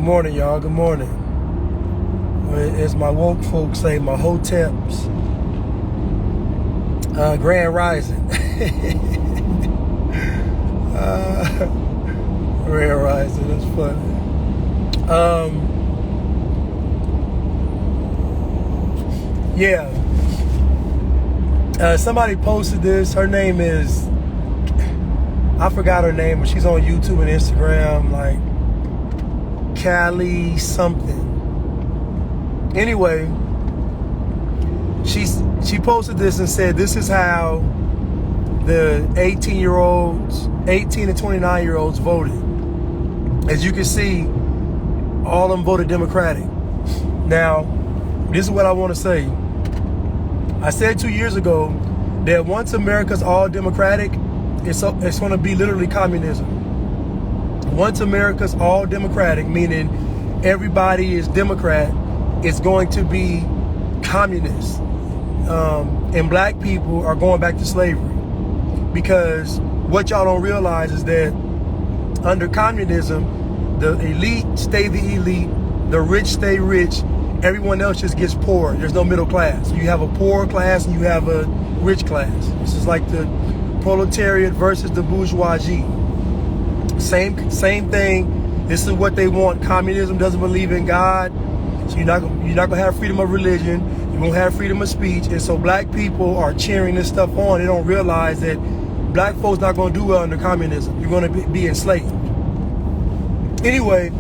morning, y'all. Good morning. As my woke folks say, my hoteps. Grand Rising. Grand Rising. That's funny. Yeah. Somebody posted this. Her name is, I forgot her name, but she's on YouTube and Instagram, like Callie something. Anyway, she posted this and said, this is how the 18 to 29-year-olds voted. As you can see, all of them voted Democratic. Now, this is what I want to say. I said 2 years ago that once America's all Democratic, it's going to be literally communism. Once America's all Democratic, meaning everybody is Democrat, it's going to be communist. And black people are going back to slavery. Because what y'all don't realize is that under communism, the elite stay the elite, the rich stay rich, everyone else just gets poor. There's no middle class. You have a poor class and you have a rich class. This is like the proletariat versus the bourgeoisie. Same thing. This is what they want. Communism doesn't believe in God. So you're not gonna have freedom of religion. You won't have freedom of speech. And so black people are cheering this stuff on. They don't realize that black folks not gonna do well under communism. You're gonna be enslaved. Anyway,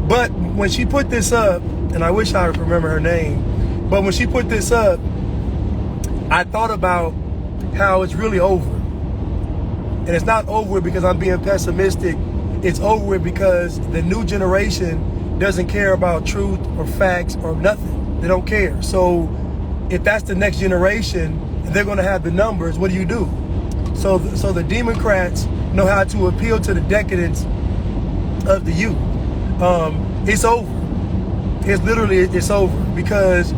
but when she put this up, and I wish I remember her name, but when she put this up, I thought about how it's really over. And it's not over because I'm being pessimistic. It's over because the new generation doesn't care about truth or facts or nothing. They don't care. So if that's the next generation and they're going to have the numbers, what do? So the Democrats know how to appeal to the decadence of the youth. It's over. It's over because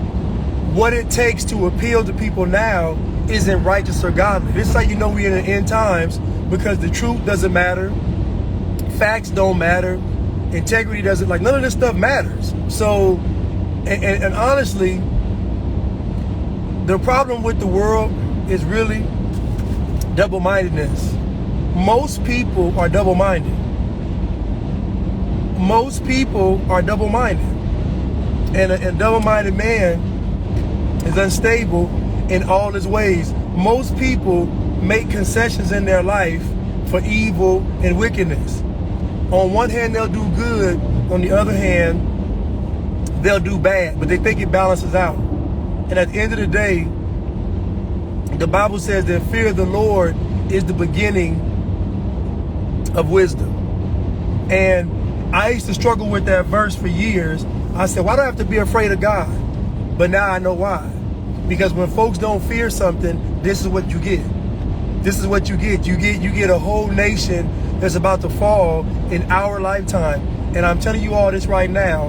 what it takes to appeal to people now isn't righteous or godly. This is how you know we're in the end times, because the truth doesn't matter, facts don't matter, integrity doesn't, like, none of this stuff matters. So, and honestly, the problem with the world is really double-mindedness. Most people are double-minded. Most people are double-minded. And a double-minded man is unstable in all his ways. Most people make concessions in their life for evil and wickedness. On one hand, they'll do good. On the other hand, they'll do bad. But they think it balances out. And at the end of the day, the Bible says that fear of the Lord is the beginning of wisdom. And I used to struggle with that verse for years. I said, why do I have to be afraid of God? But now I know why. Because when folks don't fear something, this is what you get. This is what you get. You get a whole nation that's about to fall in our lifetime. And I'm telling you all this right now,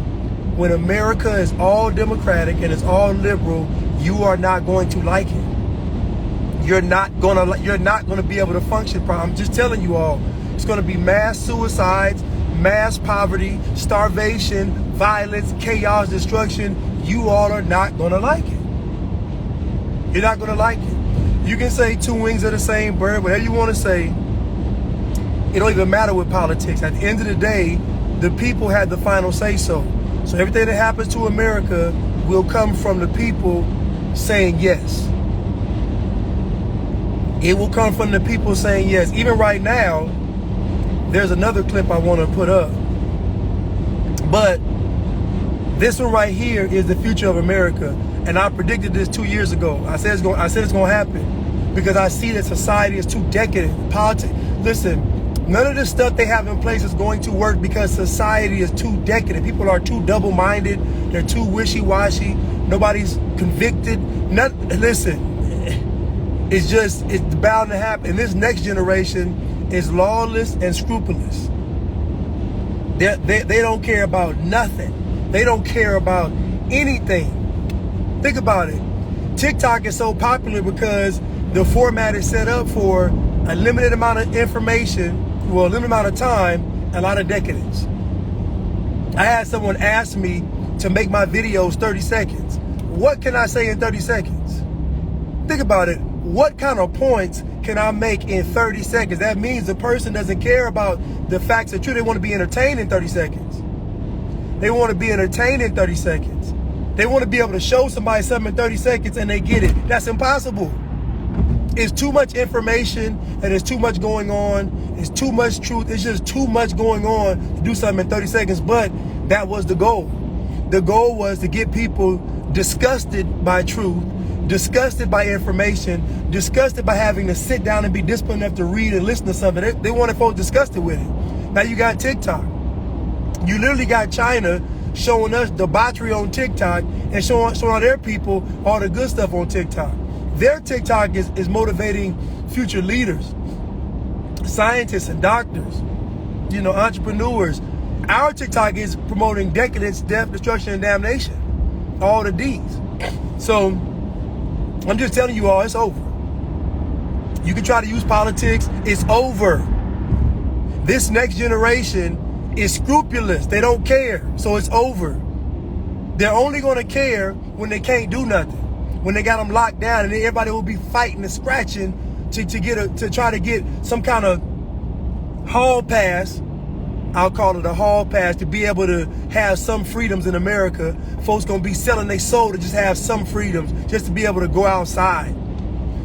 when America is all Democratic and it's all liberal, you are not going to like it. You're not gonna be able to function properly. I'm just telling you all, it's gonna be mass suicides, mass poverty, starvation, violence, chaos, destruction. You all are not gonna like it. You're not gonna like it. You can say two wings of the same bird, whatever you want to say. It don't even matter with politics. At the end of the day, the people had the final say so. So everything that happens to America will come from the people saying yes. It will come from the people saying yes. Even right now, there's another clip I want to put up. But this one right here is the future of America. And I predicted this 2 years ago. I said it's going to happen because I see that society is too decadent. Politics. Listen, none of this stuff they have in place is going to work because society is too decadent. People are too double-minded. They're too wishy-washy. Nobody's convicted. Listen, it's bound to happen. And this next generation is lawless and scrupulous. They don't care about nothing. They don't care about anything. Think about it. TikTok is so popular because the format is set up for a limited amount of information, well, a limited amount of time, a lot of decadence. I had someone ask me to make my videos 30 seconds. What can I say in 30 seconds? Think about it. What kind of points can I make in 30 seconds? That means the person doesn't care about the facts and truth. They want to be entertained in 30 seconds. They want to be entertained in 30 seconds. They want to be able to show somebody something in 30 seconds and they get it. That's impossible. It's too much information and there's too much going on. It's too much truth. It's just too much going on to do something in 30 seconds. But that was the goal. The goal was to get people disgusted by truth, disgusted by information, disgusted by having to sit down and be disciplined enough to read and listen to something. They wanted folks disgusted with it. Now you got TikTok. You literally got China showing us debauchery on TikTok and showing all their people all the good stuff on TikTok. Their TikTok is motivating future leaders, scientists and doctors, entrepreneurs. Our TikTok is promoting decadence, death, destruction, and damnation. All the D's. So I'm just telling you all, it's over. You can try to use politics. It's over. This next generation is scrupulous. They don't care. So it's over. They're only going to care when they can't do nothing. When they got them locked down and then everybody will be fighting and scratching to try to get some kind of hall pass. I'll call it a hall pass to be able to have some freedoms in America. Folks going to be selling their soul to just have some freedoms, just to be able to go outside,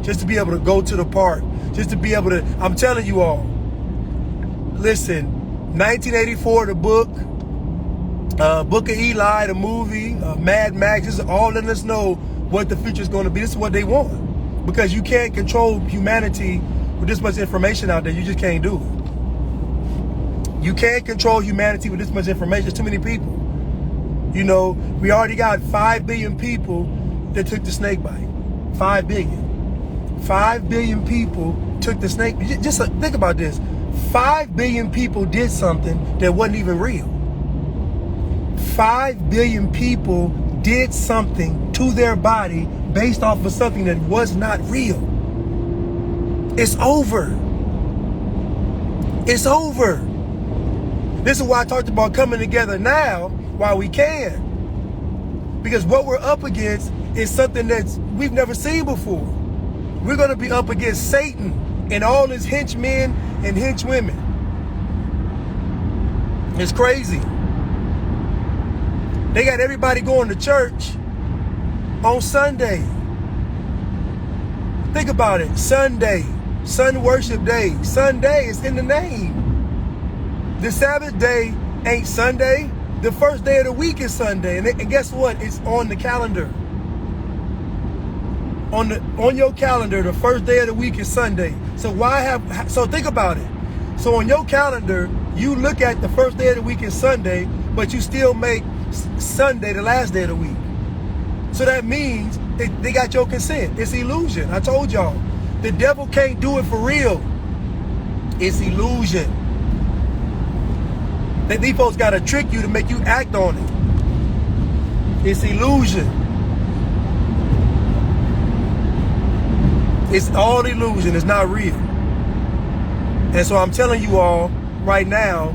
just to be able to go to the park, just to be able to, I'm telling you all, listen, 1984, the book of Eli, the movie, Mad Max, this is all letting us know what the future is going to be. This is what they want. Because you can't control humanity with this much information out there. You just can't do it. You can't control humanity with this much information. There's too many people. We already got 5 billion people that took the snake bite. 5 billion. 5 billion people took the snake. Just think about this. 5 billion people did something that wasn't even real. 5 billion people did something to their body based off of something that was not real. It's over. It's over. This is why I talked about coming together now while we can. Because what we're up against is something that we've never seen before. We're going to be up against Satan and all his henchmen and henchwomen. It's crazy. They got everybody going to church on Sunday. Think about it. Sunday. Sun worship day. Sunday is in the name. The Sabbath day ain't Sunday. The first day of the week is Sunday. And guess what? It's on the calendar. On your calendar, the first day of the week is Sunday. So think about it. So on your calendar, you look at the first day of the week is Sunday, but you still make Sunday the last day of the week. So that means they got your consent. It's illusion. I told y'all. The devil can't do it for real. It's illusion. These folks got to trick you to make you act on it. It's illusion. It's all illusion. It's not real. And so I'm telling you all right now,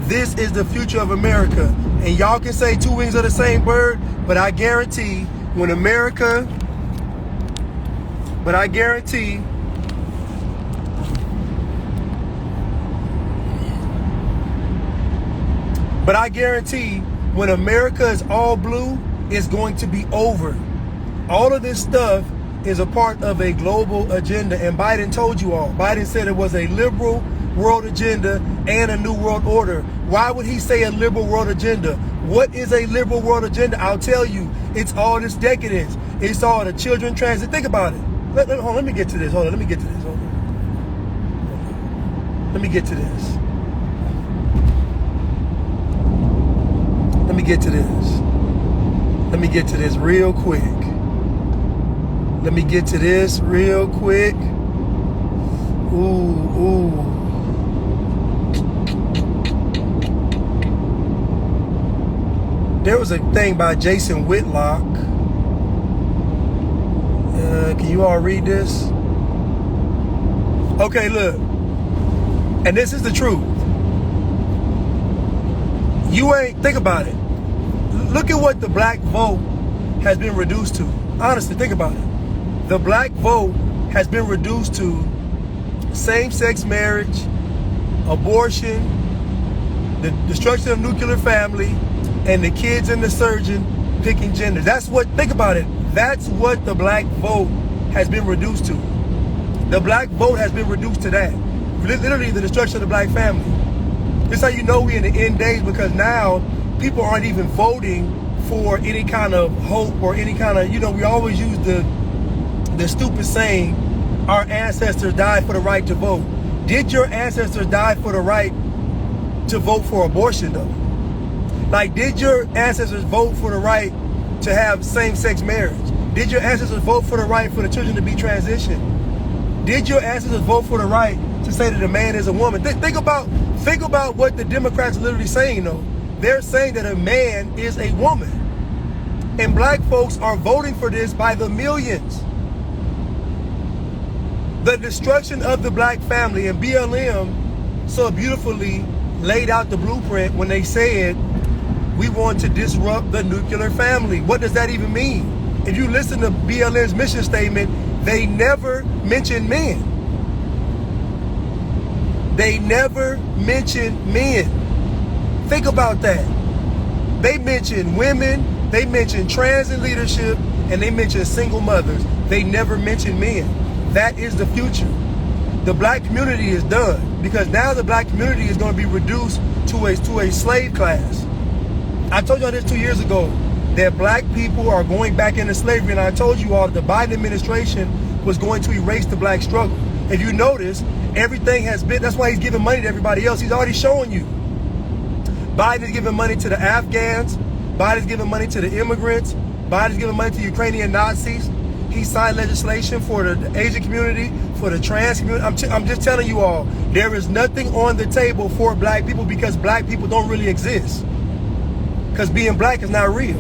this is the future of America. And y'all can say two wings of the same bird, but I guarantee when America, but I guarantee when America is all blue, it's going to be over. All of this stuff is a part of a global agenda. And Biden told you all. Biden said it was a liberal world agenda and a new world order. Why would he say a liberal world agenda? What is a liberal world agenda? I'll tell you. It's all this decadence. It's all the children transit. Think about it. Let me get to this. Hold on. Let me get to this. Hold on. Let me get to this. Let me get to this. Let me get to this real quick. Let me get to this real quick. Ooh. There was a thing by Jason Whitlock. Can you all read this? Okay, look. And this is the truth. You ain't, think about it. Look at what the black vote has been reduced to. Honestly, think about it. The black vote has been reduced to same-sex marriage, abortion, the destruction of nuclear family, and the kids and the surgeon picking gender. That's what, think about it. That's what the black vote has been reduced to. The black vote has been reduced to that. Literally the destruction of the black family. This is how you know we're in the end days, because now people aren't even voting for any kind of hope or any kind of, we always use the stupid saying, our ancestors died for the right to vote. Did your ancestors die for the right to vote for abortion though? Like, did your ancestors vote for the right to have same-sex marriage? Did your ancestors vote for the right for the children to be transitioned? Did your ancestors vote for the right to say that a man is a woman? Think about what the Democrats are literally saying though. They're saying that a man is a woman. And black folks are voting for this by the millions. The destruction of the black family, and BLM so beautifully laid out the blueprint when they said, we want to disrupt the nuclear family. What does that even mean? If you listen to BLM's mission statement, they never mention men. They never mention men. Think about that. They mention women, they mention trans in leadership, and they mention single mothers. They never mention men. That is the future. The black community is done, because now the black community is going to be reduced to a slave class. I told y'all this 2 years ago, that black people are going back into slavery, and I told you all that the Biden administration was going to erase the black struggle. If you notice, everything has been, that's why he's giving money to everybody else. He's already showing you. Biden's giving money to the Afghans. Biden's giving money to the immigrants. Biden's giving money to Ukrainian Nazis. He signed legislation for the Asian community, for the trans community. I'm just telling you all, there is nothing on the table for black people, because black people don't really exist. Because being black is not real.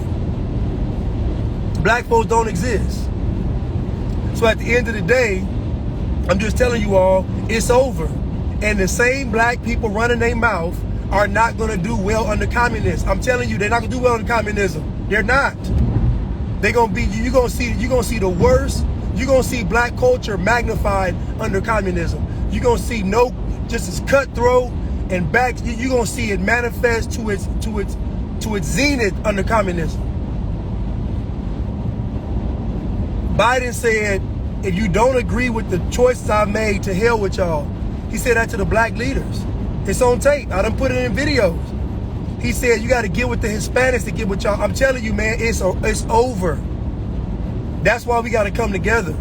Black folks don't exist. So at the end of the day, I'm just telling you all, it's over. And the same black people running their mouth are not going to do well under communism. I'm telling you, they're not going to do well under communism. They're not. They're going to be, you're going to see the worst. You're going to see black culture magnified under communism. You're going to see just as cutthroat and back. You're going to see it manifest to its zenith under communism. Biden said, if you don't agree with the choices I've made, to hell with y'all. He said that to the black leaders. It's on tape. I done put it in videos. He said, you got to get with the Hispanics to get with y'all. I'm telling you, man, it's over. That's why we got to come together.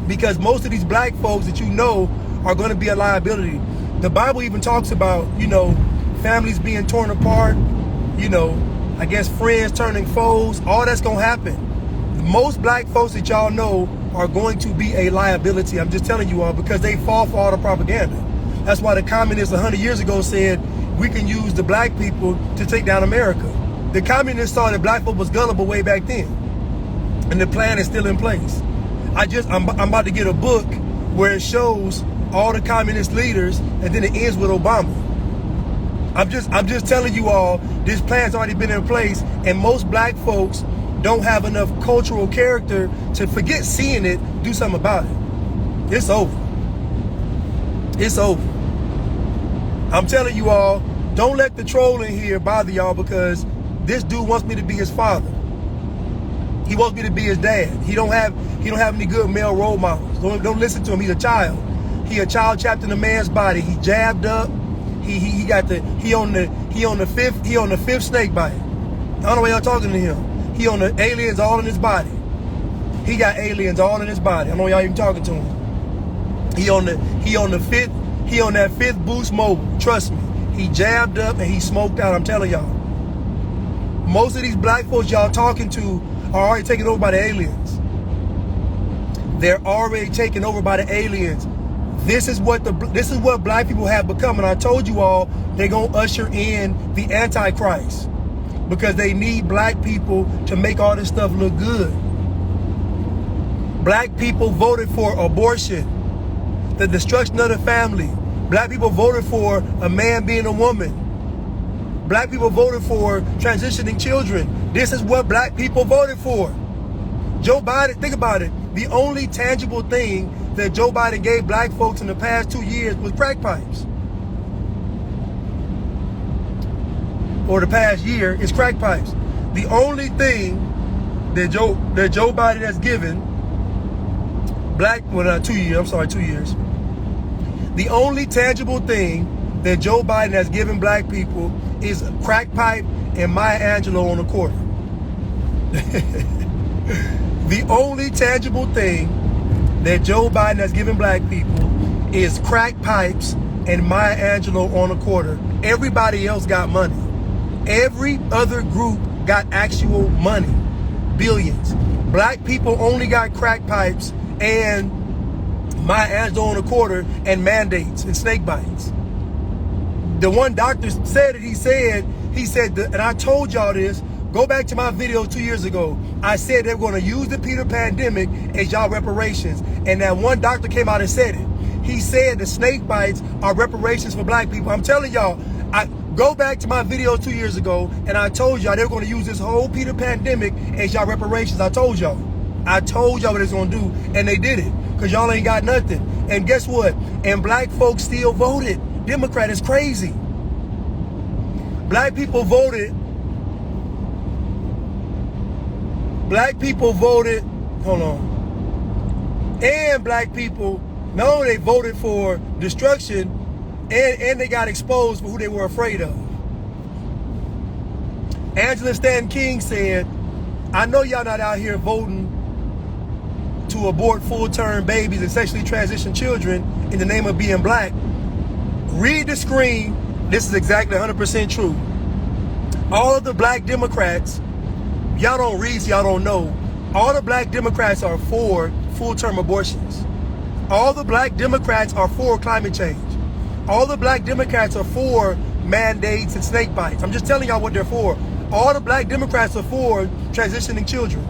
Because most of these black folks that you know are going to be a liability. The Bible even talks about, families being torn apart, I guess friends turning foes. All that's going to happen. Most black folks that y'all know are going to be a liability. I'm just telling you all, because they fall for all the propaganda. That's why the communists 100 years ago said, we can use the black people to take down America. The communists saw that black folk was gullible way back then. And the plan is still in place. I'm about to get a book where it shows all the communist leaders, and then it ends with Obama. I'm just telling you all, this plan's already been in place, and most black folks don't have enough cultural character to forget seeing it, do something about it. It's over. It's over. I'm telling you all, don't let the troll in here bother y'all, because this dude wants me to be his father. He wants me to be his dad. He don't have any good male role models. Don't listen to him. He's a child. He a child trapped in a man's body. He jabbed up. He on the fifth snake bite. I don't know why y'all talking to him. He on the aliens all in his body. He got aliens all in his body. I don't know why y'all even talking to him. He on that fifth boost mobile. Trust me. He jabbed up and he smoked out. I'm telling y'all. Most of these black folks y'all talking to are already taken over by the aliens. They're already taken over by the aliens. This is what black people have become. And I told you all, they're going to usher in the Antichrist, because they need black people to make all this stuff look good. Black people voted for abortion, the destruction of the family. Black people voted for a man being a woman. Black people voted for transitioning children. This is what black people voted for. Joe Biden, think about it. The only tangible thing that Joe Biden gave black folks in the past 2 years was crack pipes. Or the past year is crack pipes. The only thing that Joe Biden has given black, well not 2 years, I'm sorry, 2 years. The only tangible thing that Joe Biden has given black people is a crack pipe and Maya Angelou on a quarter. The only tangible thing that Joe Biden has given black people is crack pipes and Maya Angelou on a quarter. Everybody else got money. Every other group got actual money. Billions. Black people only got crack pipes and Maya Angelou on a quarter and mandates and snake bites. The one doctor said it, he said, and I told y'all this, go back to my video 2 years ago. I said they're going to use the Peter pandemic as y'all reparations. And that one doctor came out and said it. He said the snake bites are reparations for black people. I'm telling y'all, go back to my video 2 years ago, and I told y'all they were going to use this whole Peter pandemic as y'all reparations. I told y'all what it's going to do, and they did it, because y'all ain't got nothing. And guess what? And black folks still voted Democrat. Is crazy. Black people voted, hold on. And black people, not only they voted for destruction, and they got exposed for who they were afraid of. Angela Stanton King said, I know y'all not out here voting to abort full-term babies and sexually transitioned children in the name of being black. Read the screen. This is exactly 100% true. All of the black Democrats, y'all don't read, so y'all don't know. All the black Democrats are for full-term abortions. All the black Democrats are for climate change. All the black Democrats are for mandates and snake bites. I'm just telling y'all what they're for. All the black Democrats are for transitioning children.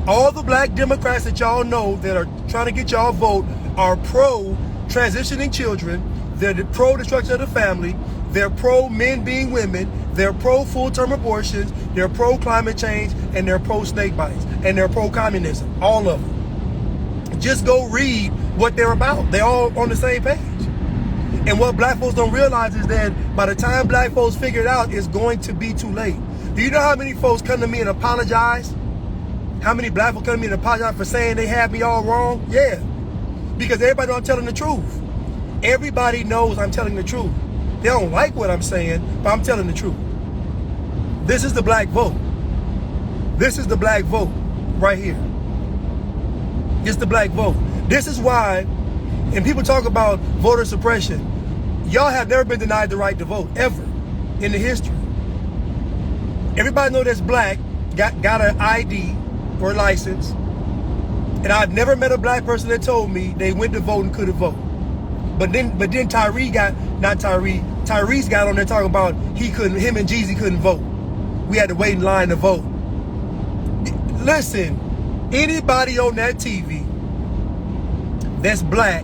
All the black Democrats that y'all know that are trying to get y'all vote are pro transitioning children. They're pro destruction of the family. They're pro men being women. They're pro full-term abortions. They're pro climate change, and they're pro snake bites, and they're pro communism. All of them. Just go read what they're about. They're all on the same page. And what black folks don't realize is that by the time black folks figure it out, it's going to be too late. Do you know how many folks come to me and apologize? How many black folks come to me and apologize for saying they had me all wrong? Yeah. Because everybody knows I'm telling the truth. Everybody knows I'm telling the truth. They don't like what I'm saying, but I'm telling the truth. This is the black vote. This is the black vote right here. It's the black vote. This is why, and people talk about voter suppression, y'all have never been denied the right to vote, ever, in the history. Everybody know that's black, got an ID or license, and I've never met a black person that told me they went to vote and couldn't vote. But then Tyrese got on there talking about him and Jeezy couldn't vote. We had to wait in line to vote. Listen, anybody on that TV that's black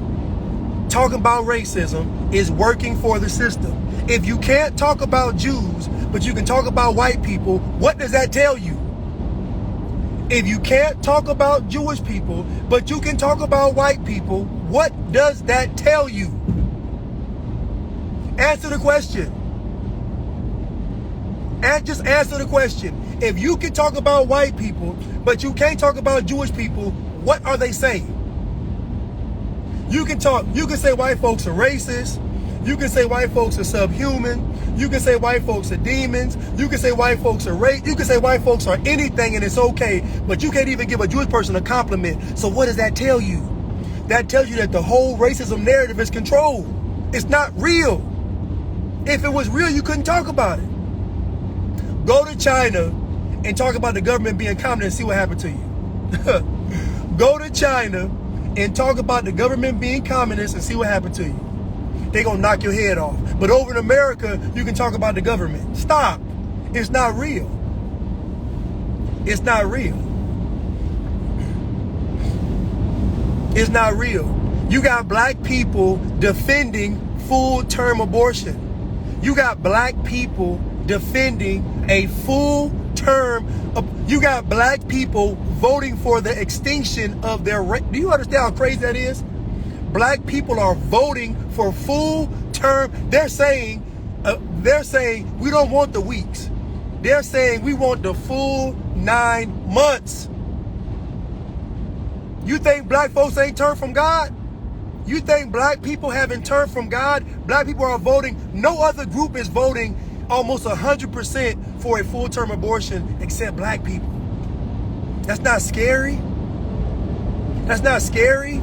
talking about racism is working for the system. If you can't talk about Jews, but you can talk about white people, what does that tell you? If you can't talk about Jewish people, but you can talk about white people, what does that tell you? Answer the question. And just answer the question. If you can talk about white people, but you can't talk about Jewish people, what are they saying? You can say white folks are racist. You can say white folks are subhuman. You can say white folks are demons. You can say white folks are rape. You can say white folks are anything and it's okay, but you can't even give a Jewish person a compliment. So what does that tell you? That tells you that the whole racism narrative is controlled. It's not real. If it was real, you couldn't talk about it. Go to China and talk about the government being communist and see what happened to you. Go to China and talk about the government being communist and see what happened to you. They're going to knock your head off. But over in America, you can talk about the government. Stop. It's not real. It's not real. It's not real. You got black people defending full-term abortion. You got black people defending a full term. You got black people voting for the extinction of their race. Do you understand how crazy that is? Black people are voting for full term. They're saying we don't want the weeks. They're saying we want the full 9 months. You think black folks ain't turned from God? You think black people haven't turned from God? Black people are voting. No other group is voting almost 100% for a full-term abortion except black people. That's not scary. That's not scary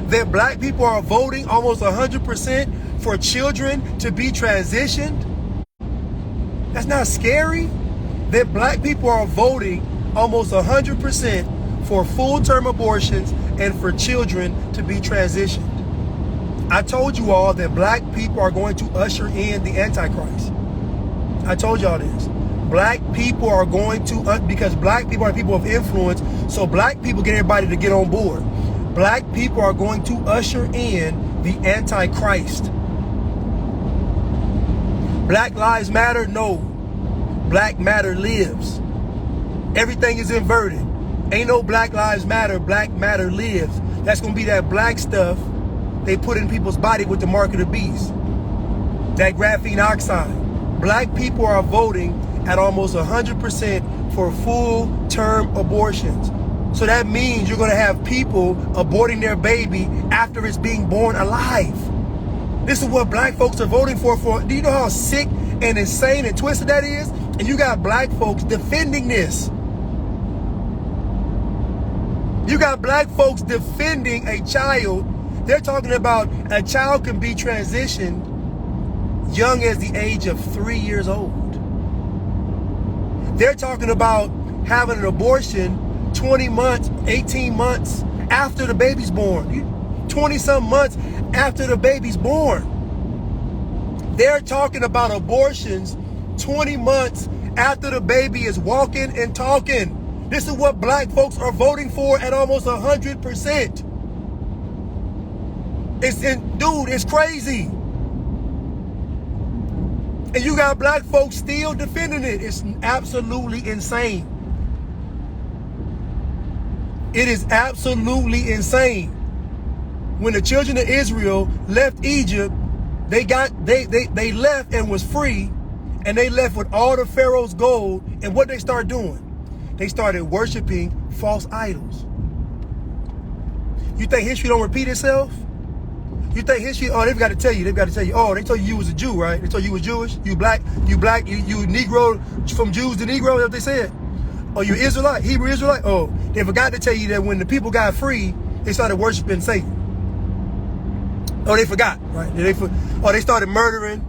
that black people are voting almost 100% for children to be transitioned. That's not scary that black people are voting almost 100% for full-term abortions and for children to be transitioned. I told you all that black people are going to usher in the Antichrist. I told y'all this. Black people are going to, because black people are people of influence, so black people get everybody to get on board. Black people are going to usher in the Antichrist. Black lives matter? No. Black matter lives. Everything is inverted. Ain't no black lives matter, black matter lives. That's going to be that black stuff they put in people's body with the mark of the beast. That graphene oxide. Black people are voting at almost 100% for full-term abortions. So that means you're going to have people aborting their baby after it's being born alive. This is what black folks are voting for. Do you know how sick and insane and twisted that is? And you got black folks defending this. You got black folks defending a child. They're talking about a child can be transitioned young as the age of 3 years old. They're talking about having an abortion 20 months, 18 months after the baby's born. 20-some months after the baby's born. They're talking about abortions 20 months after the baby is walking and talking. This is what black folks are voting for at almost 100%. Dude, it's crazy. And you got black folks still defending it. It's absolutely insane. It is absolutely insane. When the children of Israel left Egypt, they left and was free, and they left with all the Pharaoh's gold. And what they started doing? They started worshiping false idols. You think history don't repeat itself? You think history, oh, they've got to tell you, oh, they told you was a Jew, right? They told you was Jewish, you black, you Negro, from Jews to Negro, that's what they said. Oh, you Israelite, Hebrew Israelite? Oh, they forgot to tell you that when the people got free, they started worshiping Satan. Oh, they forgot, right? They started murdering,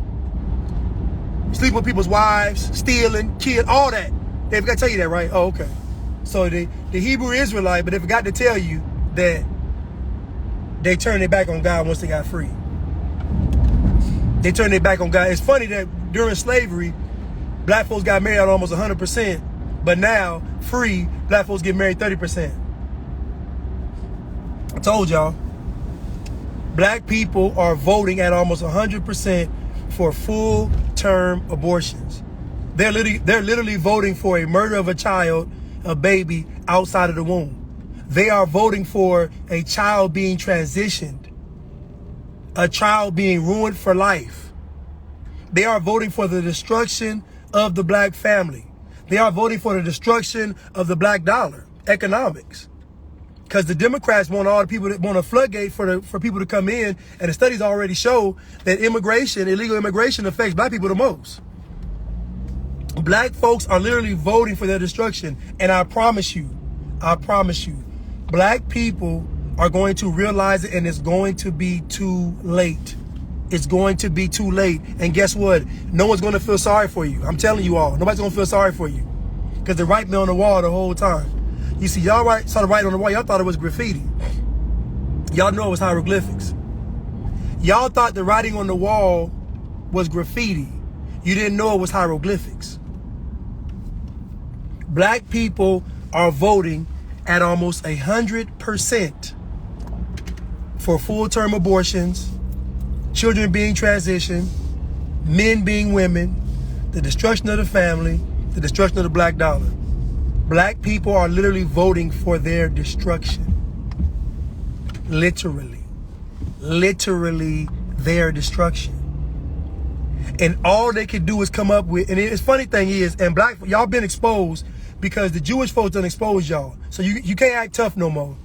sleeping with people's wives, stealing, killing, all that. They forgot to tell you that, right? Oh, okay. So the Hebrew Israelite, but they forgot to tell you that they turned their back on God once they got free. They turned their back on God. It's funny that during slavery, black folks got married at almost 100%, but now, free, black folks get married 30%. I told y'all, black people are voting at almost 100% for full-term abortions. They're literally voting for a murder of a child, a baby, outside of the womb. They are voting for a child being transitioned, a child being ruined for life. They are voting for the destruction of the black family. They are voting for the destruction of the black dollar, economics. Because the Democrats want all the people that want a floodgate for people to come in, and the studies already show that illegal immigration affects black people the most. Black folks are literally voting for their destruction, and I promise you, black people are going to realize it, and it's going to be too late. It's going to be too late. And guess what? No one's going to feel sorry for you. I'm telling you all. Nobody's going to feel sorry for you. Because the writing on the wall the whole time. You see, y'all saw the writing on the wall. Y'all thought it was graffiti. Y'all know it was hieroglyphics. Y'all thought the writing on the wall was graffiti. You didn't know it was hieroglyphics. Black people are voting at almost 100% for full-term abortions, children being transitioned, men being women, the destruction of the family, the destruction of the black dollar. Black people are literally voting for their destruction. Literally their destruction. And all they can do is come up with, and it's funny thing is, and black, y'all been exposed because the Jewish folks done exposed y'all. So you can't act tough no more.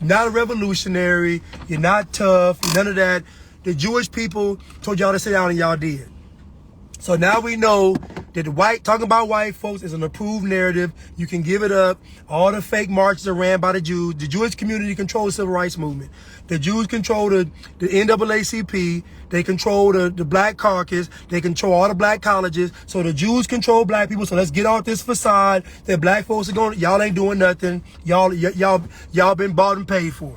You're not a revolutionary, you're not tough, you're none of that. The Jewish people told y'all to sit down and y'all did. So now we know that talking about white folks is an approved narrative. You can give it up. All the fake marches are ran by the Jews. The Jewish community controls the civil rights movement. The Jews control the NAACP. They control the Black Caucus. They control all the black colleges. So the Jews control black people. So let's get off this facade that black folks are going, y'all ain't doing nothing. Y'all been bought and paid for.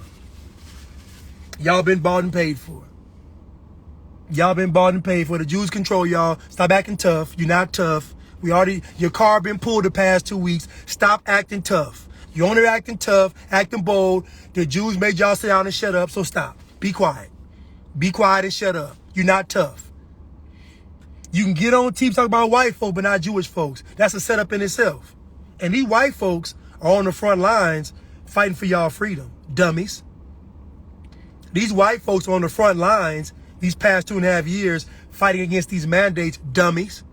Y'all been bought and paid for. Y'all been bought and paid for. The Jews control y'all. Stop acting tough. You're not tough. Your car been pulled the past 2 weeks. Stop acting tough. You only acting tough, acting bold. The Jews made y'all sit down and shut up, so stop. Be quiet. Be quiet and shut up. You're not tough. You can get on TV talking about white folk, but not Jewish folks. That's a setup in itself. And these white folks are on the front lines fighting for y'all freedom. Dummies. These white folks are on the front lines these past 2.5 years fighting against these mandates. Dummies.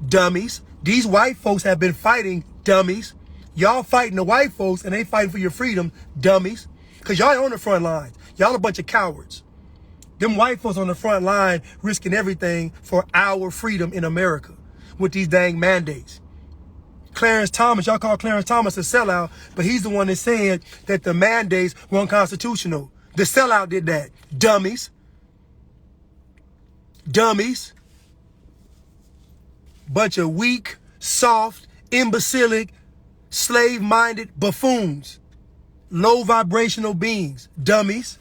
Dummies. These white folks have been fighting. Dummies. Y'all fighting the white folks and they fighting for your freedom. Dummies. Because y'all on the front lines. Y'all a bunch of cowards. Them white folks on the front line risking everything for our freedom in America with these dang mandates. Clarence Thomas, y'all call Clarence Thomas a sellout, but he's the one that said that the mandates were unconstitutional. The sellout did that. Dummies. Dummies. Bunch of weak, soft, imbecilic, slave-minded buffoons. Low vibrational beings. Dummies.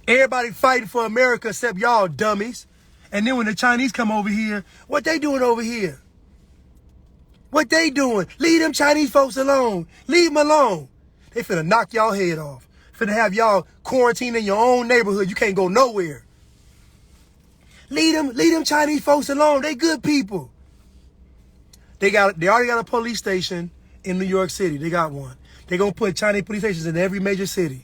Everybody fighting for America except y'all, dummies. And then when the Chinese come over here, what they doing over here? What they doing? Leave them Chinese folks alone. Leave them alone. They finna knock y'all head off. Finna have y'all quarantined in your own neighborhood. You can't go nowhere. Leave them Chinese folks alone. They good people. They already got a police station in New York City. They got one. They gonna put Chinese police stations in every major city.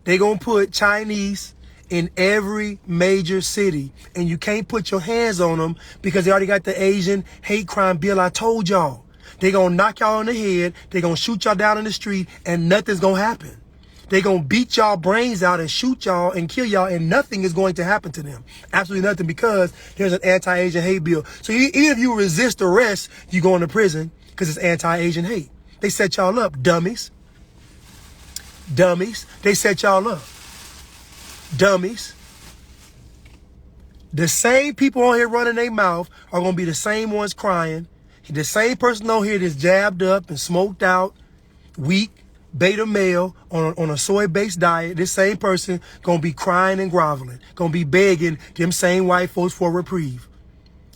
They gonna put Chinese in every major city. And you can't put your hands on them because they already got the Asian hate crime bill. I told y'all. They gonna knock y'all on the head. They gonna shoot y'all down in the street and nothing's gonna happen. They gonna beat y'all brains out and shoot y'all and kill y'all and nothing is going to happen to them. Absolutely nothing because there's an anti-Asian hate bill. So even if you resist arrest, you go into prison because it's anti-Asian hate. They set y'all up, dummies. Dummies. They set y'all up. Dummies. The same people on here running their mouth are going to be the same ones crying. The same person on here that's jabbed up and smoked out, weak, beta male on a soy-based diet. This same person going to be crying and groveling. Going to be begging them same white folks for a reprieve.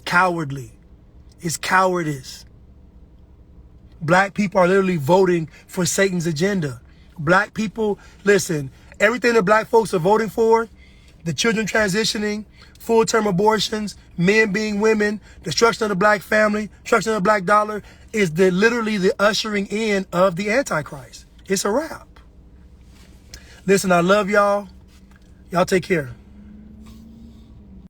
Cowardly. It's cowardice. Black people are literally voting for Satan's agenda. Black people, listen, everything that black folks are voting for, the children transitioning, full-term abortions, men being women, destruction of the black family, destruction of the black dollar, is literally the ushering in of the Antichrist. It's a wrap. Listen, I love y'all. Y'all take care.